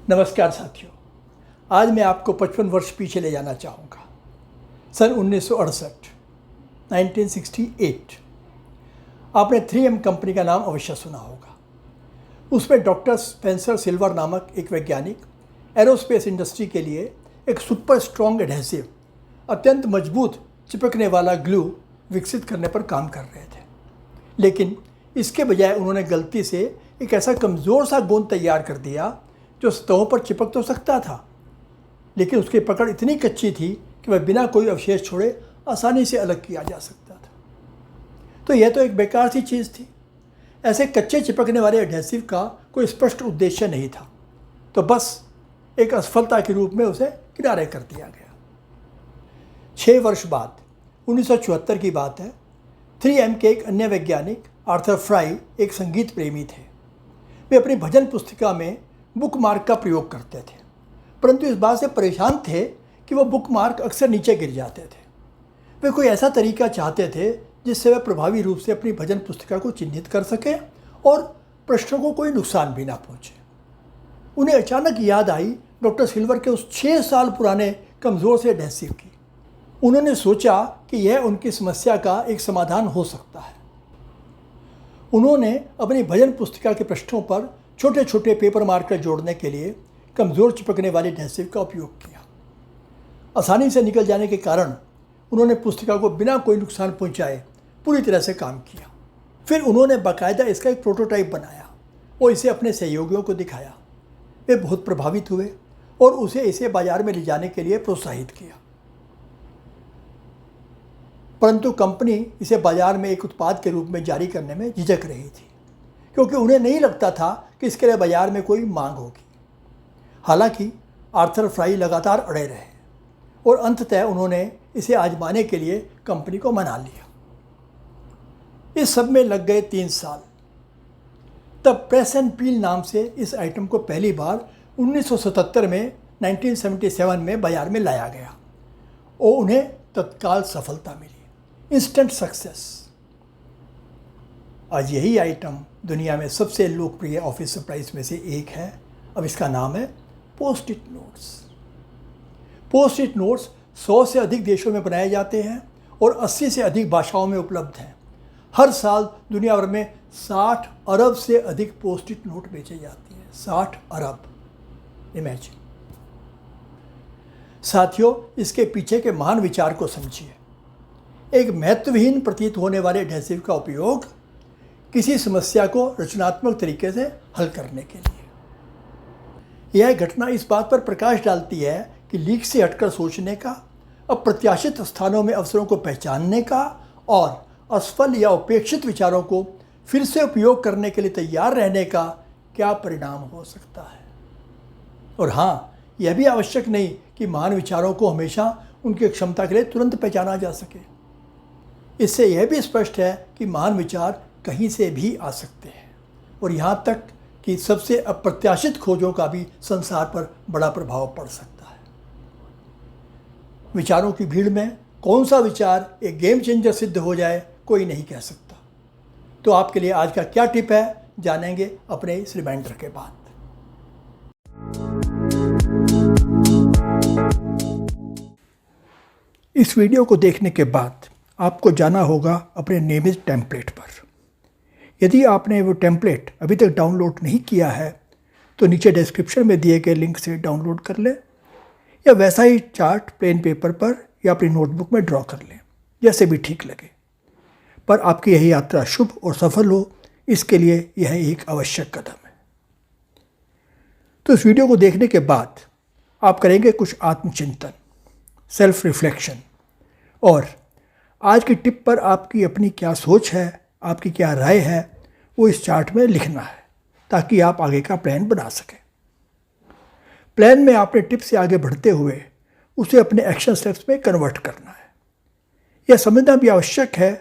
नमस्कार साथियों, आज मैं आपको 55 वर्ष पीछे ले जाना चाहूँगा। सन 1968 1968। आपने 3M कंपनी का नाम अवश्य सुना होगा। उसमें डॉक्टर स्पेंसर सिल्वर नामक एक वैज्ञानिक एरोस्पेस इंडस्ट्री के लिए एक सुपर स्ट्रॉन्ग एडहेसिव, अत्यंत मजबूत चिपकने वाला ग्लू विकसित करने पर काम कर रहे थे। लेकिन इसके बजाय उन्होंने गलती से एक ऐसा कमज़ोर सा गोंद तैयार कर दिया जो सतहों पर चिपक तो सकता था, लेकिन उसकी पकड़ इतनी कच्ची थी कि वह बिना कोई अवशेष छोड़े आसानी से अलग किया जा सकता था। तो यह तो एक बेकार सी चीज़ थी। ऐसे कच्चे चिपकने वाले एडहेसिव का कोई स्पष्ट उद्देश्य नहीं था, तो बस एक असफलता के रूप में उसे किनारे कर दिया गया। 6 वर्ष बाद 1974 की बात है। 3M के एक अन्य वैज्ञानिक आर्थर फ्राई एक संगीत प्रेमी थे। वे अपनी भजन पुस्तिका में बुकमार्क का प्रयोग करते थे, परंतु इस बात से परेशान थे कि वह बुकमार्क अक्सर नीचे गिर जाते थे। वे कोई ऐसा तरीका चाहते थे जिससे वे प्रभावी रूप से अपनी भजन पुस्तिका को चिन्हित कर सकें और पृष्ठों को कोई नुकसान भी ना पहुंचे। उन्हें अचानक याद आई डॉक्टर सिल्वर के उस 6 साल पुराने कमज़ोर से एडहेसिव की। उन्होंने सोचा कि यह उनकी समस्या का एक समाधान हो सकता है। उन्होंने अपनी भजन पुस्तिका के पृष्ठों पर छोटे छोटे पेपर मार्कर जोड़ने के लिए कमज़ोर चिपकने वाले एडहेसिव का उपयोग किया। आसानी से निकल जाने के कारण उन्होंने पुस्तिका को बिना कोई नुकसान पहुंचाए पूरी तरह से काम किया। फिर उन्होंने बाकायदा इसका एक प्रोटोटाइप बनाया और इसे अपने सहयोगियों को दिखाया। वे बहुत प्रभावित हुए और इसे बाजार में ले जाने के लिए प्रोत्साहित किया, परंतु कंपनी इसे बाजार में एक उत्पाद के रूप में जारी करने में झिझक रही थी, क्योंकि उन्हें नहीं लगता था कि इसके लिए बाजार में कोई मांग होगी। हालांकि आर्थर फ्राई लगातार अड़े रहे और अंततः उन्होंने इसे आजमाने के लिए कंपनी को मना लिया। इस सब में लग गए 3 साल। तब प्रेस एंड पील नाम से इस आइटम को पहली बार 1977 में 1977 में बाजार में लाया गया और उन्हें तत्काल सफलता मिली, इंस्टेंट सक्सेस। आज यही आइटम दुनिया में सबसे लोकप्रिय ऑफिस सप्लाइज में से एक है। अब इसका नाम है post it notes. Post it notes 100 से अधिक देशों में बनाए जाते हैं और 80 से अधिक भाषाओं में उपलब्ध हैं। हर साल दुनिया भर में 60 अरब से अधिक पोस्ट इट नोट बेचे जाते हैं। 60 अरब, इमेजिन। साथियों, इसके पीछे के महान विचार को समझिए। एक महत्वहीन प्रतीत होने वाले एडहेसिव का उपयोग किसी समस्या को रचनात्मक तरीके से हल करने के लिए। यह घटना इस बात पर प्रकाश डालती है कि लीक से हटकर सोचने का, अप्रत्याशित स्थानों में अवसरों को पहचानने का और असफल या उपेक्षित विचारों को फिर से उपयोग करने के लिए तैयार रहने का क्या परिणाम हो सकता है। और हाँ, यह भी आवश्यक नहीं कि महान विचारों को हमेशा उनकी क्षमता के लिए तुरंत पहचाना जा सके। इससे यह भी स्पष्ट है कि महान विचार कहीं से भी आ सकते हैं और यहाँ तक कि सबसे अप्रत्याशित खोजों का भी संसार पर बड़ा प्रभाव पड़ सकता है। विचारों की भीड़ में कौन सा विचार एक गेम चेंजर सिद्ध हो जाए, कोई नहीं कह सकता। तो आपके लिए आज का क्या टिप है, जानेंगे अपने इस रिमाइंडर के बाद। इस वीडियो को देखने के बाद आपको जाना होगा अपने नियमित टेम्पलेट पर। यदि आपने वो टेम्पलेट अभी तक डाउनलोड नहीं किया है तो नीचे डिस्क्रिप्शन में दिए गए लिंक से डाउनलोड कर लें, या वैसा ही चार्ट प्लेन पेपर पर या अपनी नोटबुक में ड्रॉ कर लें, जैसे भी ठीक लगे। पर आपकी यही यात्रा शुभ और सफल हो, इसके लिए यह एक आवश्यक कदम है। तो इस वीडियो को देखने के बाद आप करेंगे कुछ आत्मचिंतन, सेल्फ रिफ्लेक्शन, और आज की टिप पर आपकी अपनी क्या सोच है, आपकी क्या राय है, वो इस चार्ट में लिखना है, ताकि आप आगे का प्लान बना सकें। प्लान में आपने टिप से आगे बढ़ते हुए उसे अपने एक्शन स्टेप्स में कन्वर्ट करना है। यह समझना भी आवश्यक है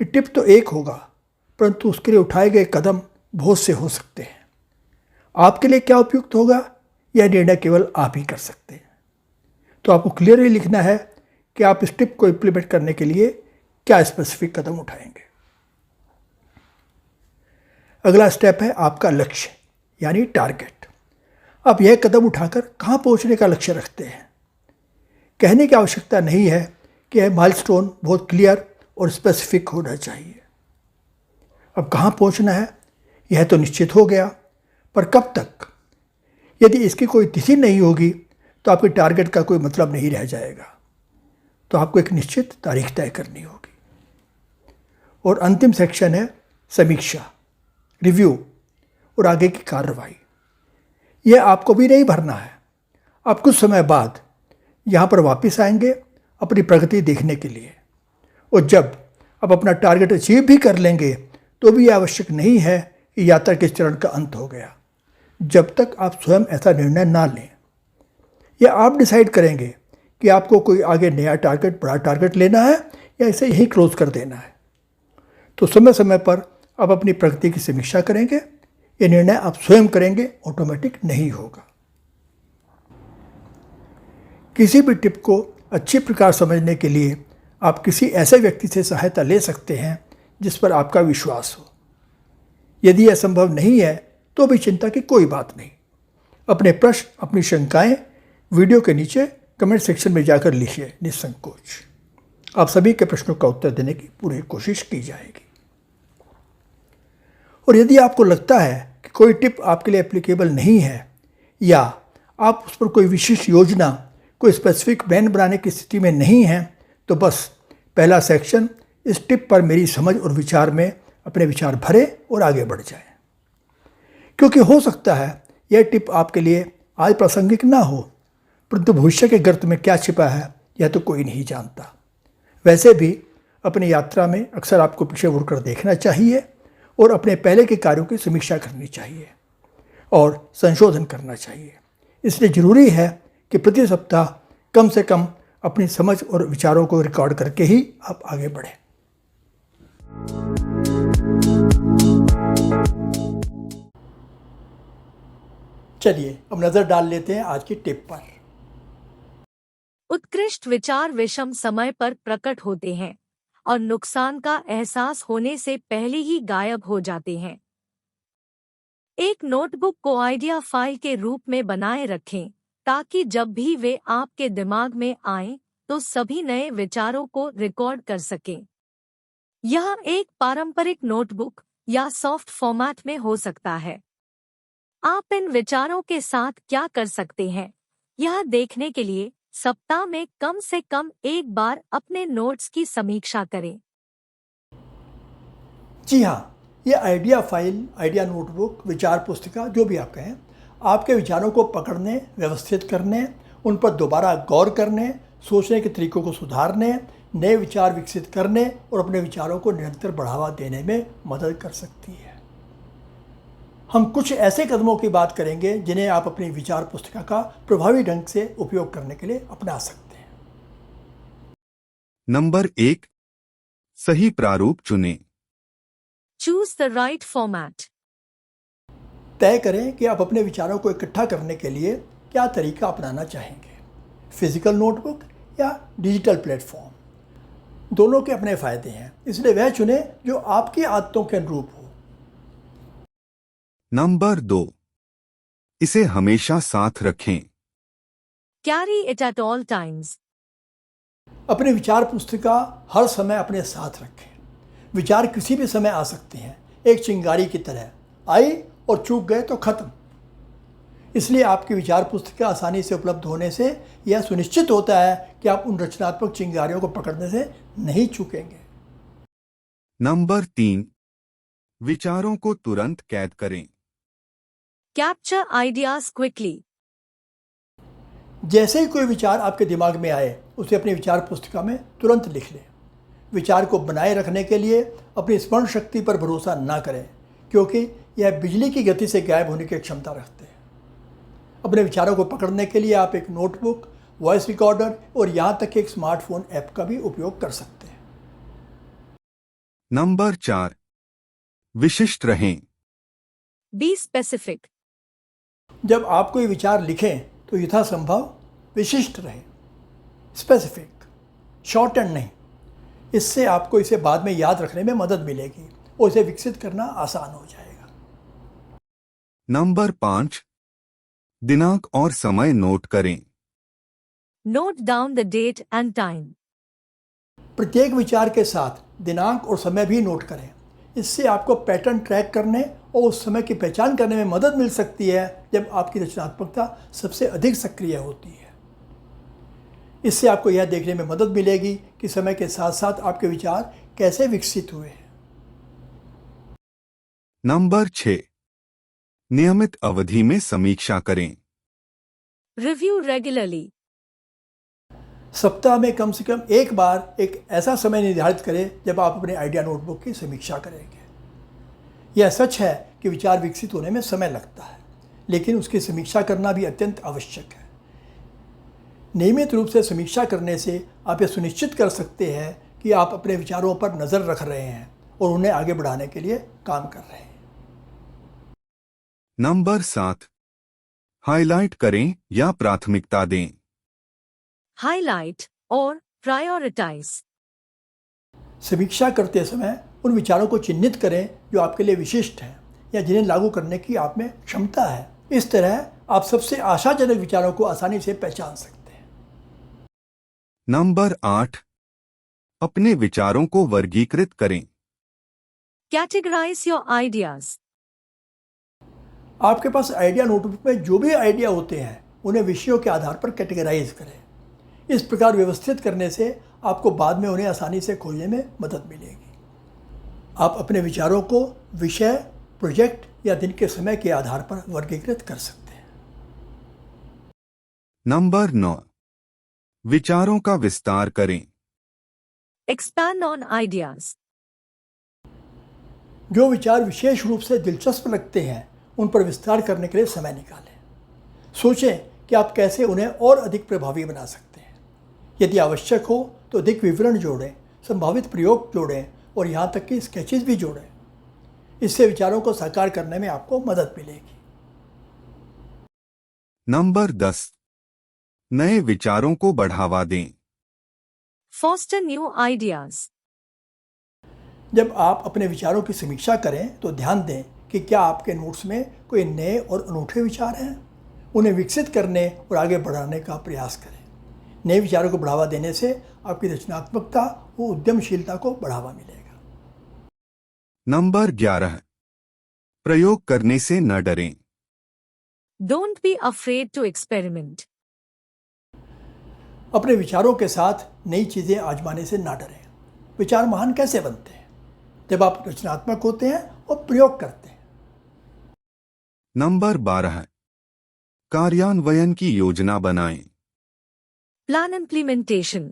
कि टिप तो एक होगा, परंतु उसके लिए उठाए गए कदम बहुत से हो सकते हैं। आपके लिए क्या उपयुक्त होगा, यह निर्णय केवल आप ही कर सकते हैं। तो आपको क्लियरली लिखना है कि आप इस टिप को इम्प्लीमेंट करने के लिए क्या स्पेसिफिक कदम उठाएंगे। अगला स्टेप है आपका लक्ष्य, यानी टारगेट। आप यह कदम उठाकर कहाँ पहुँचने का लक्ष्य रखते हैं। कहने की आवश्यकता नहीं है कि यह माइलस्टोन बहुत क्लियर और स्पेसिफिक होना चाहिए। अब कहाँ पहुँचना है यह तो निश्चित हो गया, पर कब तक? यदि इसकी कोई तिथि नहीं होगी तो आपके टारगेट का कोई मतलब नहीं रह जाएगा। तो आपको एक निश्चित तारीख तय करनी होगी। और अंतिम सेक्शन है समीक्षा, रिव्यू और आगे की कार्रवाई। यह आपको भी नहीं भरना है। आप कुछ समय बाद यहाँ पर वापस आएंगे अपनी प्रगति देखने के लिए। और जब आप अपना टारगेट अचीव भी कर लेंगे तो भी यह आवश्यक नहीं है कि यात्रा के चरण का अंत हो गया, जब तक आप स्वयं ऐसा निर्णय ना लें। या आप डिसाइड करेंगे कि आपको कोई आगे नया टारगेट, बड़ा टारगेट लेना है या इसे यहीं क्लोज कर देना है। तो समय समय पर आप अपनी प्रगति की समीक्षा करेंगे। ये निर्णय आप स्वयं करेंगे, ऑटोमेटिक नहीं होगा। किसी भी टिप को अच्छी प्रकार समझने के लिए आप किसी ऐसे व्यक्ति से सहायता ले सकते हैं जिस पर आपका विश्वास हो। यदि यह संभव नहीं है तो भी चिंता की कोई बात नहीं। अपने प्रश्न, अपनी शंकाएं वीडियो के नीचे कमेंट सेक्शन में जाकर लिखिए निसंकोच। आप सभी के प्रश्नों का उत्तर देने की पूरी कोशिश की जाएगी। और यदि आपको लगता है कि कोई टिप आपके लिए एप्लीकेबल नहीं है या आप उस पर कोई विशिष्ट योजना, कोई स्पेसिफिक प्लान बनाने की स्थिति में नहीं हैं, तो बस पहला सेक्शन इस टिप पर मेरी समझ और विचार में अपने विचार भरें और आगे बढ़ जाएं। क्योंकि हो सकता है यह टिप आपके लिए आज प्रासंगिक ना हो, परंतु भविष्य के गर्त में क्या छिपा है यह तो कोई नहीं जानता। वैसे भी अपनी यात्रा में अक्सर आपको पीछे मुड़कर देखना चाहिए और अपने पहले के कार्यों की समीक्षा करनी चाहिए और संशोधन करना चाहिए। इसलिए ज़रूरी है कि प्रति सप्ताह कम से कम अपनी समझ और विचारों को रिकॉर्ड करके ही आप आगे बढ़ें। चलिए अब नज़र डाल लेते हैं आज की टिप पर। उत्कृष्ट विचार विषम समय पर प्रकट होते हैं और नुकसान का एहसास होने से पहले ही गायब हो जाते हैं। एक नोटबुक को आइडिया फाइल के रूप में बनाए रखें ताकि जब भी वे आपके दिमाग में आएं तो सभी नए विचारों को रिकॉर्ड कर सकें। यह एक पारंपरिक नोटबुक या सॉफ्ट फॉर्मेट में हो सकता है। आप इन विचारों के साथ क्या कर सकते हैं, यह देखने के लिए सप्ताह में कम से कम एक बार अपने नोट्स की समीक्षा करें। जी हाँ, ये आइडिया फाइल, आइडिया नोटबुक, विचार पुस्तिका, जो भी आप कहें, आपके विचारों को पकड़ने, व्यवस्थित करने, उन पर दोबारा गौर करने, सोचने के तरीकों को सुधारने, नए विचार विकसित करने और अपने विचारों को निरंतर बढ़ावा देने में मदद कर सकती है। हम कुछ ऐसे कदमों की बात करेंगे जिन्हें आप अपनी विचार पुस्तिका का प्रभावी ढंग से उपयोग करने के लिए अपना सकते हैं। नंबर 1, सही प्रारूप चुनें। Choose the right format. तय करें कि आप अपने विचारों को इकट्ठा करने के लिए क्या तरीका अपनाना चाहेंगे, फिजिकल नोटबुक या डिजिटल प्लेटफॉर्म। दोनों के अपने फ़ायदे हैं, इसलिए वह चुनें जो आपकी आदतों के अनुरूप हो। नंबर 2, इसे हमेशा साथ रखें। Carry it at all times. अपनी विचार पुस्तिका हर समय अपने साथ रखें। विचार किसी भी समय आ सकते हैं, एक चिंगारी की तरह आई और चूक गए तो खत्म। इसलिए आपकी विचार पुस्तिका आसानी से उपलब्ध होने से यह सुनिश्चित होता है कि आप उन रचनात्मक चिंगारियों को पकड़ने से नहीं चूकेंगे। नंबर 3, विचारों को तुरंत कैद करें। Capture ideas quickly. जैसे ही कोई विचार आपके दिमाग में आए, उसे अपनी विचार पुस्तिका में तुरंत लिख लें। विचार को बनाए रखने के लिए अपनी स्मरण शक्ति पर भरोसा ना करें, क्योंकि यह बिजली की गति से गायब होने की क्षमता रखते हैं। अपने विचारों को पकड़ने के लिए आप एक नोटबुक, वॉइस रिकॉर्डर और यहाँ तक कि एक स्मार्टफोन ऐप का भी उपयोग कर सकते हैं। नंबर 4, विशिष्ट रहें। Be specific. जब आप कोई विचार लिखें तो यथासंभव विशिष्ट रहे, स्पेसिफिक, शॉर्ट एंड नहीं। इससे आपको इसे बाद में याद रखने में मदद मिलेगी और इसे विकसित करना आसान हो जाएगा। नंबर 5, दिनांक और समय नोट करें। Note down the date and time. प्रत्येक विचार के साथ दिनांक और समय भी नोट करें। इससे आपको पैटर्न ट्रैक करने और उस समय की पहचान करने में मदद मिल सकती है जब आपकी रचनात्मकता सबसे अधिक सक्रिय होती है। इससे आपको यह देखने में मदद मिलेगी कि समय के साथ साथ आपके विचार कैसे विकसित हुए हैं। नंबर 6, नियमित अवधि में समीक्षा करें। Review regularly. सप्ताह में कम से कम एक बार एक ऐसा समय निर्धारित करें जब आप अपने आइडिया नोटबुक की समीक्षा करेंगे। यह सच है कि विचार विकसित होने में समय लगता है, लेकिन उसकी समीक्षा करना भी अत्यंत आवश्यक है। नियमित रूप से समीक्षा करने से आप यह सुनिश्चित कर सकते हैं कि आप अपने विचारों पर नज़र रख रहे हैं और उन्हें आगे बढ़ाने के लिए काम कर रहे हैं। नंबर 7, हाइलाइट करें या प्राथमिकता दें। Highlight or prioritize. समीक्षा करते समय उन विचारों को चिन्हित करें जो आपके लिए विशिष्ट हैं या जिन्हें लागू करने की आप में क्षमता है। इस तरह आप सबसे आशाजनक विचारों को आसानी से पहचान सकते हैं। नंबर 8, अपने विचारों को वर्गीकृत करें। Categorize your ideas. आपके पास आइडिया नोटबुक में जो भी आइडिया होते हैं उन्हें विषयों के आधार पर कैटेगराइज करें। इस प्रकार व्यवस्थित करने से आपको बाद में उन्हें आसानी से खोजने में मदद मिलेगी। आप अपने विचारों को विषय, प्रोजेक्ट या दिन के समय के आधार पर वर्गीकृत कर सकते हैं। नंबर 9, विचारों का विस्तार करें। Expand on ideas. जो विचार विशेष रूप से दिलचस्प लगते हैं उन पर विस्तार करने के लिए समय निकालें। सोचें कि आप कैसे उन्हें और अधिक प्रभावी बना सकते हैं। यदि आवश्यक हो तो अधिक विवरण जोड़ें, संभावित प्रयोग जोड़ें और यहाँ तक कि स्केचेस भी जोड़ें। इससे विचारों को साकार करने में आपको मदद मिलेगी। नंबर 10, नए विचारों को बढ़ावा दें। Foster new ideas. जब आप अपने विचारों की समीक्षा करें तो ध्यान दें कि क्या आपके नोट्स में कोई नए और अनूठे विचार हैं। उन्हें विकसित करने और आगे बढ़ाने का प्रयास करें। नए विचारों को बढ़ावा देने से आपकी रचनात्मकता और उद्यमशीलता को बढ़ावा मिलेगा। नंबर 11, प्रयोग करने से न डरें। Don't be afraid to experiment. अपने विचारों के साथ नई चीज़ें आजमाने से ना डरें। विचार महान कैसे बनते हैं? जब आप रचनात्मक होते हैं और प्रयोग करते हैं। नंबर 12, कार्यान्वयन की योजना बनाएं। Plan implementation.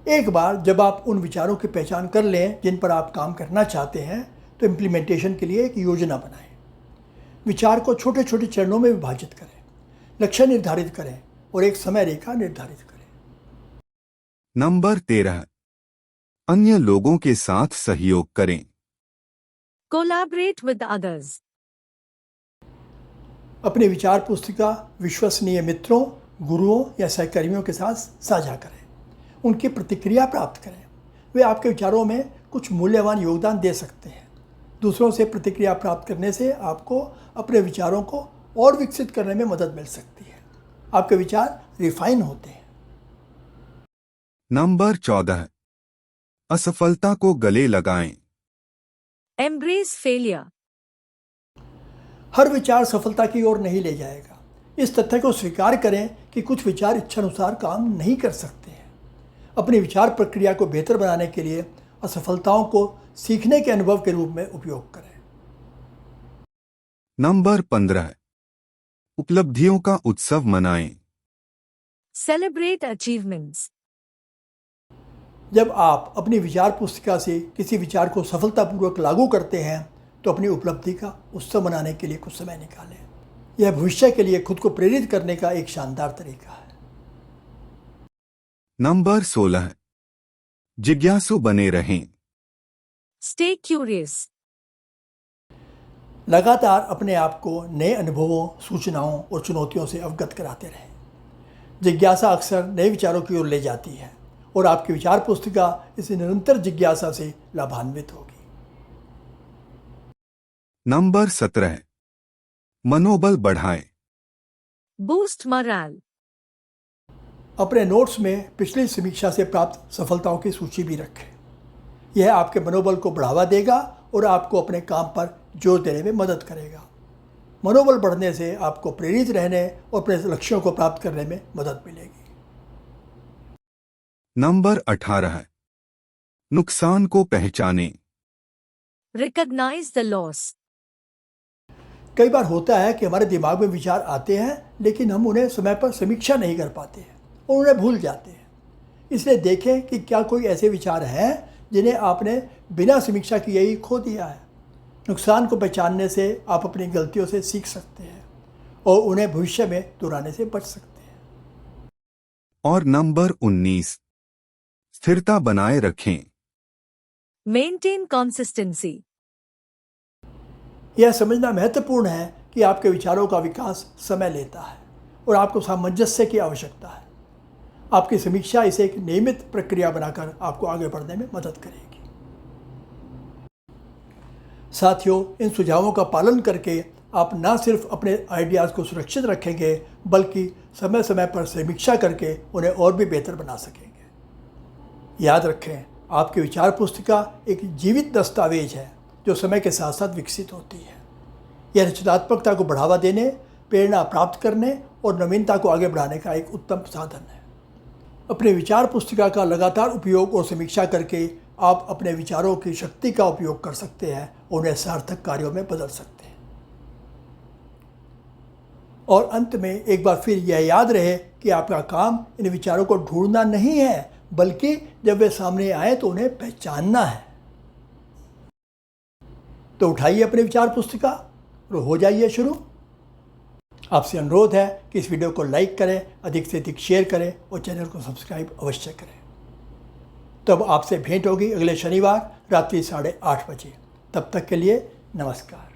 एक बार जब आप उन विचारों की पहचान कर लें जिन पर आप काम करना चाहते हैं तो इम्प्लीमेंटेशन के लिए एक योजना बनाएं। विचार को छोटे छोटे चरणों में विभाजित करें, लक्ष्य निर्धारित करें और एक समय रेखा निर्धारित करें। नंबर 13, अन्य लोगों के साथ सहयोग करें। Collaborate with others. अपनी विचार पुस्तिका विश्वसनीय मित्रों, गुरुओं या सहकर्मियों के साथ साझा करें। उनकी प्रतिक्रिया प्राप्त करें। वे आपके विचारों में कुछ मूल्यवान योगदान दे सकते हैं। दूसरों से प्रतिक्रिया प्राप्त करने से आपको अपने विचारों को और विकसित करने में मदद मिल सकती है। आपके विचार रिफाइन होते हैं। नंबर 14, असफलता को गले लगाएं। Embrace failure. हर विचार सफलता की ओर नहीं ले जाएगा। इस तथ्य को स्वीकार करें कि कुछ विचार इच्छानुसार काम नहीं कर सकते हैं। अपनी विचार प्रक्रिया को बेहतर बनाने के लिए असफलताओं को सीखने के अनुभव के रूप में उपयोग करें। नंबर 15, उपलब्धियों का उत्सव मनाएं। Celebrate achievements. जब आप अपनी विचार पुस्तिका से किसी विचार को सफलतापूर्वक लागू करते हैं तो अपनी उपलब्धि का उत्सव मनाने के लिए कुछ समय निकालें। यह भविष्य के लिए खुद को प्रेरित करने का एक शानदार तरीका है। नंबर 16, जिज्ञासु बने रहें। Stay curious. लगातार अपने आप को नए अनुभवों, सूचनाओं और चुनौतियों से अवगत कराते रहें। जिज्ञासा अक्सर नए विचारों की ओर ले जाती है और आपकी विचार पुस्तिका इस निरंतर जिज्ञासा से लाभान्वित होगी। नंबर 17, मनोबल बढ़ाएं। Boost morale. अपने नोट्स में पिछली समीक्षा से प्राप्त सफलताओं की सूची भी रखें। यह आपके मनोबल को बढ़ावा देगा और आपको अपने काम पर जोर देने में मदद करेगा। मनोबल बढ़ने से आपको प्रेरित रहने और अपने लक्ष्यों को प्राप्त करने में मदद मिलेगी। नंबर 18, नुकसान को पहचानें। Recognize the loss. कई बार होता है कि हमारे दिमाग में विचार आते हैं लेकिन हम उन्हें समय पर समीक्षा नहीं कर पाते हैं और उन्हें भूल जाते हैं। इसलिए देखें कि क्या कोई ऐसे विचार हैं जिन्हें आपने बिना समीक्षा किए ही खो दिया है। नुकसान को पहचानने से आप अपनी गलतियों से सीख सकते हैं और उन्हें भविष्य में दोहराने से बच सकते हैं। और नंबर 19, स्थिरता बनाए रखें। Maintain consistency. यह समझना महत्वपूर्ण है कि आपके विचारों का विकास समय लेता है और आपको सामंजस्य की आवश्यकता है। आपकी समीक्षा इसे एक नियमित प्रक्रिया बनाकर आपको आगे बढ़ने में मदद करेगी। साथियों, इन सुझावों का पालन करके आप न सिर्फ अपने आइडियाज़ को सुरक्षित रखेंगे बल्कि समय समय पर समीक्षा करके उन्हें और भी बेहतर बना सकेंगे। याद रखें, आपकी विचार पुस्तिका एक जीवित दस्तावेज है जो समय के साथ साथ विकसित होती है। यह रचनात्मकता को बढ़ावा देने, प्रेरणा प्राप्त करने और नवीनता को आगे बढ़ाने का एक उत्तम साधन है। अपने विचार पुस्तिका का लगातार उपयोग और समीक्षा करके आप अपने विचारों की शक्ति का उपयोग कर सकते हैं और उन्हें सार्थक कार्यों में बदल सकते हैं। और अंत में एक बार फिर यह याद रहे कि आपका काम इन विचारों को ढूंढना नहीं है बल्कि जब वे सामने आए तो उन्हें पहचानना है। तो उठाइए अपनी विचार पुस्तिका और हो जाइए शुरू। आपसे अनुरोध है कि इस वीडियो को लाइक करें, अधिक से अधिक शेयर करें और चैनल को सब्सक्राइब अवश्य करें। तब आपसे भेंट होगी अगले शनिवार रात्रि 8:30 बजे। तब तक के लिए नमस्कार।